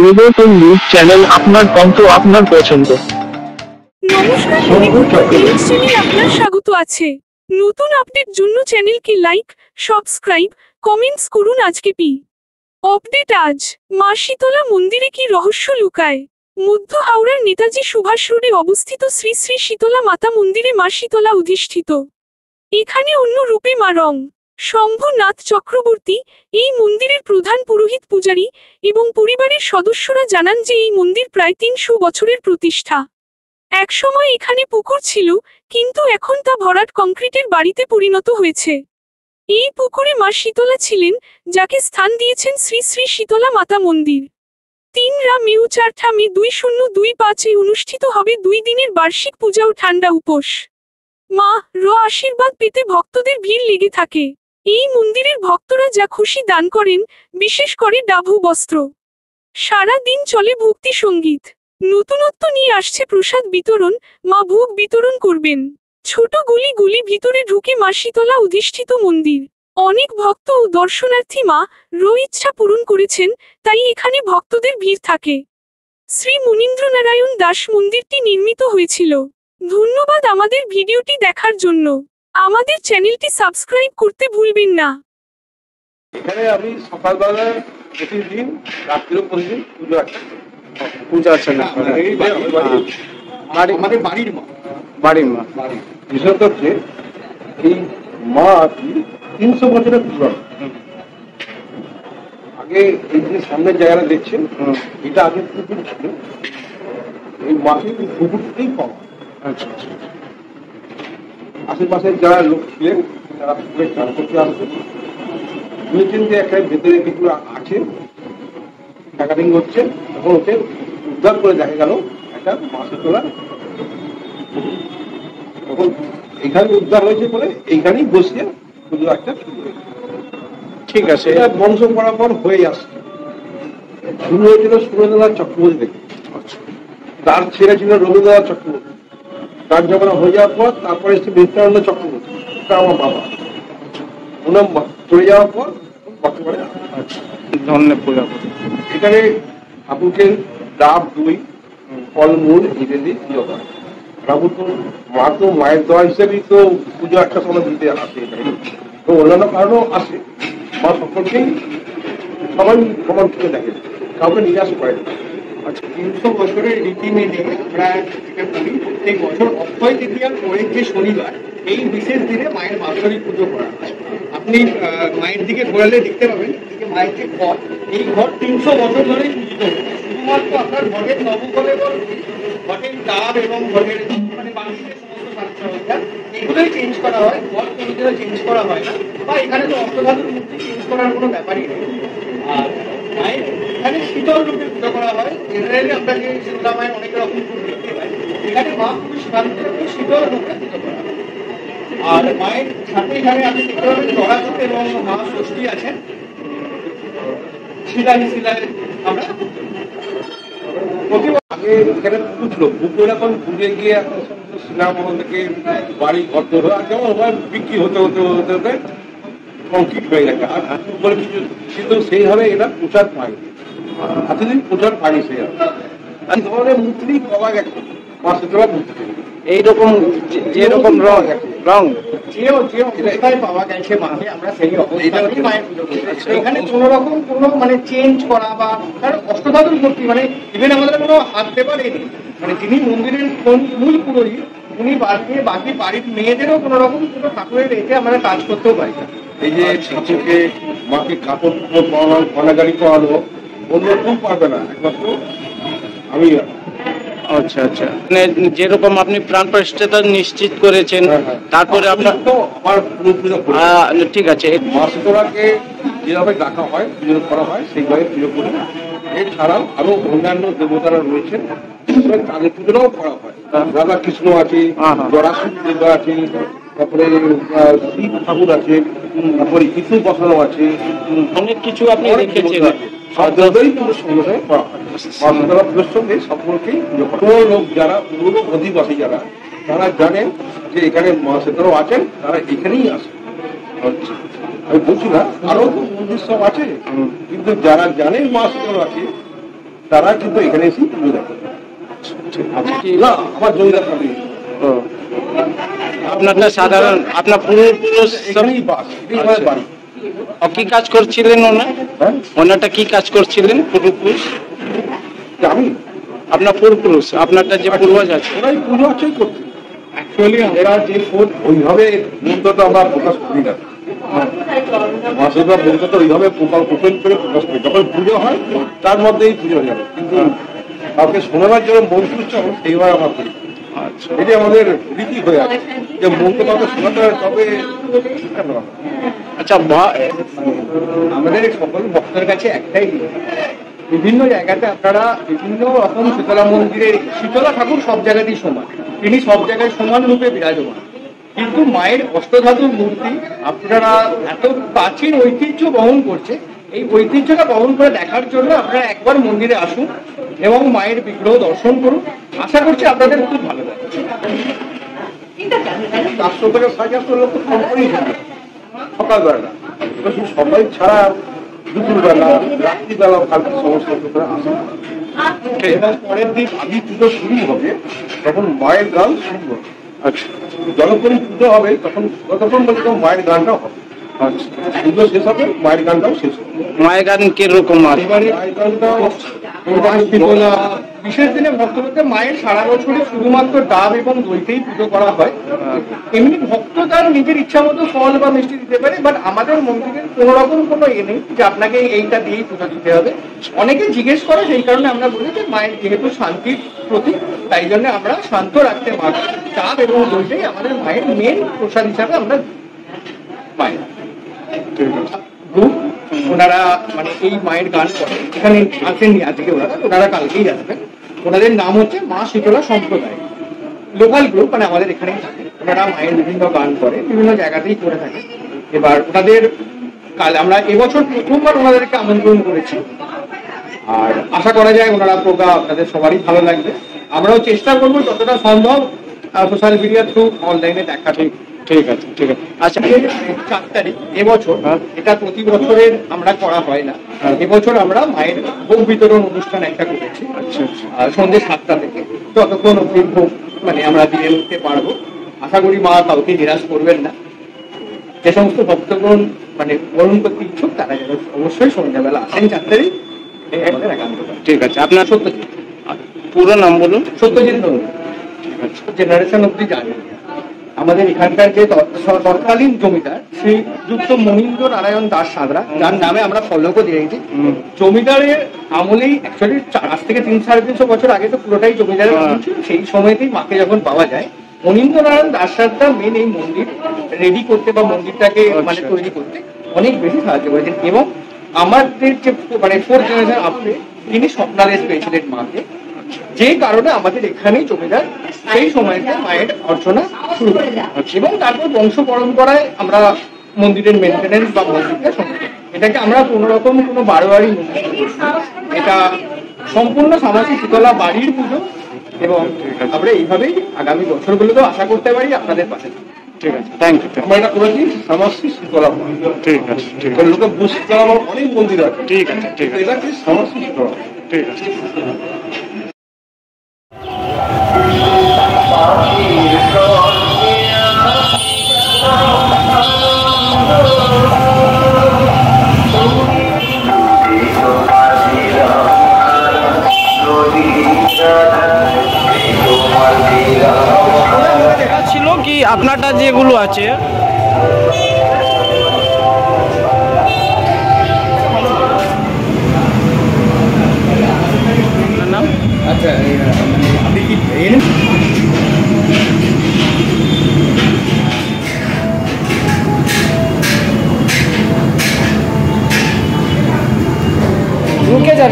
পরিবর্তন news channel, আপনার কণ্ঠ আপনার পছন্দ। নমস্কার, চ্যানেলে আপনার স্বাগত আছে। নতুন আপডেট জন্য চ্যানেলকে লাইক, সাবস্ক্রাইব, কমেন্টস করুন। আজকে আপডেট। আজ মা শীতলা মন্দিরে কি রহস্য লুকায়? মধ্য হাওড়ার নেতাজি সুভাষ রোডে অবস্থিত শ্রী শ্রী শীতলা মাতা মন্দিরে মা শীতলা অধিষ্ঠিত। এখানে অন্য রূপে মা রং শম্ভুনাথ চক্রবর্তী, এই মন্দিরের প্রধান পুরোহিত পূজারী এবং পরিবারের সদস্যরা জানান যে এই মন্দির প্রায় ৩০০ বছরের প্রতিষ্ঠা। একসময় এখানে পুকুর ছিল, কিন্তু এখন তা ভরাট কংক্রিটের বাড়িতে পরিণত হয়েছে। এই পুকুরে মা শীতলা ছিলেন, যাকে স্থান দিয়েছেন শ্রী শ্রী শীতলা মাতা মন্দির। 3 মে 4 মে 2025 অনুষ্ঠিত হবে 2 দিনের বার্ষিক পূজা ও ঠান্ডা উপোস। মা র আশীর্বাদ পেতে ভক্তদের ভিড় লেগে থাকে। এই মন্দিরের ভক্তরা যা খুশি দান করেন, বিশেষ করে ডাভু বস্ত্র। সারা দিন চলে ভক্তি সঙ্গীত। নতুনত্ব নিয়ে আসছে প্রসাদ বিতরণ, মা ভোগ বিতরণ করবেন। ছোট গুলি ভিতরে ঢুকে মা শীতলা অধিষ্ঠিত মন্দির। অনেক ভক্ত ও দর্শনার্থী মা র ইচ্ছা পূরণ করেছেন, তাই এখানে ভক্তদের ভিড় থাকে। শ্রী মুনীন্দ্রনারায়ণ দাস মন্দিরটি নির্মিত হয়েছিল। ধন্যবাদ আমাদের ভিডিওটি দেখার জন্য। আমাদের চ্যানেলটি সাবস্ক্রাইব করতে ভুলবেন না। এখানে আমি সকালবেলা প্রতিদিন, রাত্রিও প্রতিদিন পূজা আচ্ছা না আমাদের বাড়ির মা বিশেষ হচ্ছে এই মা কি ৩০০ বছরের পুরানো। আগে এই যে সামনের জায়গাটা দেখছেন, এটা আগে পুকুর ছিল। এই মাকে পুকুরটাই পাওয়া। আচ্ছা আচ্ছা, আশেপাশে যারা লোক ছিলেন তারা পুকুরে চান করতে আসতেন। শুনেছেন যে একটা ভেতরে কিছু আছে, টাকাটিং হচ্ছে, তখন ওকে উদ্ধার করে দেখা গেল একটা মা শীতলা। তখন এখানে উদ্ধার হয়েছে বলে এইখানেই বসিয়ে শুধু একটা শুরু হয়েছে। ঠিক আছে, এটা বংশ পরাপর হয়ে আসছে। শুরু হয়েছিল সুরেন্দ্রনাথ চক্রবর্তী থেকে, তার ছেলে ছিল রবীন্দ্রনাথ চক্রবর্তী। তার যখন হয়ে যাওয়ার পর তারপরে এসছে নিত্যানন্দ চক্রবর্তী, তা আমার বাবা। ওনার চলে যাওয়ার পর বর্তমানে এখানে ঠাকুরকে ডাব, দই, ফলমূল ইত্যাদি দিয়ে হয়। ঠাকুর তো মা তো মায়ের দেওয়া হিসেবেই তো পুজো একটা সময় দিতে আসে এখানে। তো অন্যান্য কারণেও আসে। মা সকলকেই সবাই সমান থেকে দেখে, কাউকে নিরাশ করে না। আচ্ছা, ৩০০ বছরের রীতি মেনে আমরা যেটা করি, প্রত্যেক বছর অক্ষয় তৃতীয়ার পরের যে শনিবার, এই বিশেষ দিনে মায়ের বাৎসরিক পুজো করা হয়। আপনি মায়ের দিকে ঘোরালে দেখতে পাবেন মায়ের যে ঘর, এই ঘর ৩০০ বছর ধরেই পূজিত হচ্ছে। শুধুমাত্র আপনার ঘরের নবকলে ঘটের ডাব এবং ঘটের মানে বাংলাদেশের সমস্ত সাজসজ্জা এগুলোই চেঞ্জ করা হয়, ঘর কোনোদিনও চেঞ্জ করা হয় না। বা এখানে তো অষ্টধাতুর মূর্তি চেঞ্জ করার কোনো ব্যাপারই নেই। আর মায়ের এখানে শীতল রূপে পুজো করা হয়। জেনারেলি আমরা যে শীতলা মায়ের অনেক রকম রূপ দেখতে পাই, এখানে মা খুব শান্ত রূপে শীতল রূপে পুজো করা হয়। আর মায়ের সাথে এখানে আপনি দেখতে পাবেন জড়াজুট এবং মা ষষ্ঠী আছেন। শিলায় আমরা আগে এখানে পুকুর ছিল, পুকুর এখন পুজো গিয়ে সিনেমা থেকে বাড়ি ঘর ধরে যেমন বিক্রি হতে কমপ্লিট হয়ে গেছে। আর বলে কিছু কিন্তু সেইভাবে এটা প্রচার পায়নি, এতদিন প্রচার পায়নি। সেইভাবে এই ধরনের মূর্তি পাওয়া গেছে মা শীতলা মূর্তি, এইরকম যেরকম রং যে পাওয়া গেছে মাকে, আমরা সেই অবস্থাতেই মায়ের পুজো করি। এখানে কোনো রকম কোনো মানে চেঞ্জ করা বা তার অষ্টধাতুর মূর্তি মানে ইভেন আমাদের কোনো হাত দেবার নেই। মানে যিনি মন্দিরের মূল পুরোহিত, উনি বাকি বাড়ির মেয়েদেরও কোনো রকম কোনো ঠাকুরের রেখে আমরা কাজ করতেও পারি না। এই যে ঠাকুরকে মাকে কাপড় পরানো, ঘনাগাড়ি পরানো অন্য কেউ পারবে না, একমাত্র আমি। আচ্ছা আচ্ছা, যেরকম আপনি প্রাণ প্রতিষ্ঠাতা নিশ্চিত করেছেন, তারপরে আপনার তো আমার পুজো ঠিক আছে। মা শীতলাকে যেভাবে ডাকা হয়, পুজো করা হয়, সেইভাবে পুজো করি। এছাড়াও আরো অন্যান্য দেবতারা রয়েছেন, তাদের পুজোটাও করা হয়। রাধা কৃষ্ণ আছে, জরাসুর দেবতা আছে, তারপরে শিব ঠাকুর আছে, তারপরে কিছু বসানো আছে, অনেক কিছু আপনি রেখেছেন। সঙ্গে করা হয়। মা শীতলা পুজোর সঙ্গে সকলকেই পুজো করা। কোনো লোক যারা অধিবাসী যারা, তারা জানেন যে এখানে মা শীতলাও আছেন, তারা এখানেই আসেন। আমি বলছি না, আরো তো মন্দির সব আছে, কিন্তু যারা জানেন মা শীতলা আছে তারা কিন্তু এখানে এসে পুজো দেখে। না, আমার জমিদার বাড়ি। আপনারটা সাধারণ, আপনার পূর্বপুরুষ এখানেই বাস, এটাই আমার বাড়ি। কি কাজ করছিলেন ওনার? হ্যাঁ, ওনারটা কি কাজ করছিলেন পূর্বপুরুষ? আমি আপনার পূর্বপুরুষ, আপনারটা যে পূর্বজ আছে ওরাই পুজো অর্চই করছে। অ্যাকচুয়ালি আমরা যে ওইভাবে মন্ত্রটা আমরা প্রকাশ করি না, মাসেরবার মন্ত্রটা ওইভাবে ওপেন করে প্রকাশ করি। যখন পুজো হয় তার মধ্যেই পুজো হয়ে যাবে, কিন্তু কাউকে শোনাবার জন্য মন্ত্র উচ্চারণ সেইভাবে আমরা করি। এটি আমাদের রীতি হয়ে আছে যে মন্ত্র কাউকে শোনাতে হয়, তবে আচ্ছা আমাদের সকল ভক্তের কাছে একটাই, বিভিন্ন জায়গাতে আপনারা বিভিন্ন রকম শীতলা মন্দিরের, শীতলা ঠাকুর সব জায়গাতেই সমান, তিনি সব জায়গায় সমান রূপে বিরাজমান, কিন্তু মায়ের অষ্টধাতুর মূর্তি আপনারা এত প্রাচীন ঐতিহ্য বহন করছে, এই ঐতিহ্যটা বহন করে দেখার জন্য আপনারা একবার মন্দিরে আসুন এবং মায়ের বিগ্রহ দর্শন করুন। আশা করছি আপনাদের খুব ভালো লাগবে। 400 থেকে 450 লোক তো কম করেই থাকে সকালবেলা, সবাই ছাড়া দুপুরবেলা, রাত্রিবেলা কালকে সমস্ত লোকেরা আসে। এবং পরের দিন আদি পুজো শুরু হবে, তখন মায়ের গান শুরু হবে। আচ্ছা, যতক্ষণ পুজো হবে তখন ততক্ষণ পর্যন্ত মায়ের গানটাও হবে। আচ্ছা, পুজো শেষ হবে, মায়ের গানটাও শেষ হবে। মায়ের গান কিরকম? এবারে মায়ের গানটাও শীতলা বিশেষ দিনে ভক্তদের মায়ের সারা বছরই শুধুমাত্র ডাব এবং দইতেই পুজো করা হয়। এমনি ভক্ত তার নিজের ইচ্ছা মতো ফল বা মিষ্টি দিতে পারে, বাট আমাদের মন্দিরের কোনো রকম কোনো নেই যে আপনাকে এইটা দিয়েই পুজো দিতে হবে। অনেকে জিজ্ঞেস করে, সেই কারণে আমরা বলি যে মায়ের যেহেতু শান্তির প্রতীক, তাই জন্য আমরা শান্ত রাখতে পারি। ডাব এবং দইটাই আমাদের মায়ের মেন প্রসাদ হিসাবে আমরা পাই। গ্রুপ ওনারা মানে এই মায়ের গান করে, এখানে আসেননি আজকে ওনারা কালকেই আসবেন। ওনাদের নাম হচ্ছে মা শীতলা সম্প্রদায়, লোকাল গ্রুপ, মানে আমাদের এখানেই থাকে। ওনারা মায়ের বিভিন্ন গান করে, বিভিন্ন জায়গাতেই করে থাকে। এবার ওনাদের কাল আমরা এবছর প্রথমবার ওনাদেরকে আমন্ত্রণ করেছি, আর আশা করা যায় ওনারা প্রোগ্রাম আপনাদের সবারই ভালো লাগবে। আমরাও চেষ্টা করবো যতটা সম্ভব সোশ্যাল মিডিয়া থ্রু অনলাইনে দেখা। ঠিক আছে, ঠিক আছে। আচ্ছা, 4 তারিখ এবছর, এটা প্রতি বছরের আমরা করা হয় না, এবছর আমরা মায়ের ভোগ বিতরণ অনুষ্ঠান একটা করেছি। সন্ধ্যে 7টা থেকে যতক্ষণ অব্দি ভোগ মানে আমরা দিয়ে উঠতে পারবো। আশা করি মা কাউকে নিরাশ করবেন না। যে সমস্ত ভক্তগণ মানে গ্রহণ করতে ইচ্ছুক তারা যেন অবশ্যই সন্ধ্যাবেলা আসেন 4 তারিখ। ঠিক আছে। আপনার সত্যজিৎ, পুরো নাম বলুন। সত্যজিৎ জেনারেশন অব্দি জানি। আমাদের এখানকার যে তৎকালীন জমিদার শ্রীযুক্ত মনীন্দ্র নারায়ণ দাস সাঁতরা, যার নামে আমরা ফলকও দিয়েছি, জমিদারের আমলেই অ্যাকচুয়ালি আজ থেকে 300-350 বছর আগে তো পুরোটাই জমিদারের আমল ছিল। সেই সময়তেই মাকে যখন পাওয়া যায়, মনীন্দ্র নারায়ণ দাস সাঁতরা মেন এই মন্দির রেডি করতে বা মন্দিরটাকে মানে তৈরি করতে অনেক বেশি সাহায্য করেছেন। এবং আমাদের যে মানে 4th জেনারেশন আপনি, তিনি স্বপ্নাদেশ পেয়েছিলেন মাকে, যে কারণে আমাদের এখানেই জমিদার সেই সময়তে মায়ের অর্চনা শুরু করে। এবং তারপর বংশ পরম্পরায় আমরা মন্দিরের মেনটেনেন্স বা মন্দিরটা এটাকে আমরা কোনো রকম কোনো বারোয়ারি মন্দির, এটা সম্পূর্ণ সামাজিক শীতলা বাড়ির পুজো। এবং আমরা এইভাবেই আগামী বছরগুলোতেও আশা করতে পারি আপনাদের পাশে। ঠিক আছে, থ্যাংক ইউ। আমরা এটা করেছি সমাজশ্রী শীতলা মন্দির। ঠিক আছে, ঠিক আছে, লোকে শীতলা অনেক মন্দির আছে। ঠিক আছে, ঠিক আছে, এটা কি সমাজশ্রী শীতলা। ঠিক আছে। ছিল কি আপনারটা যেগুলো আছে নাম? আচ্ছা, আপনি কি ঢুকে যান।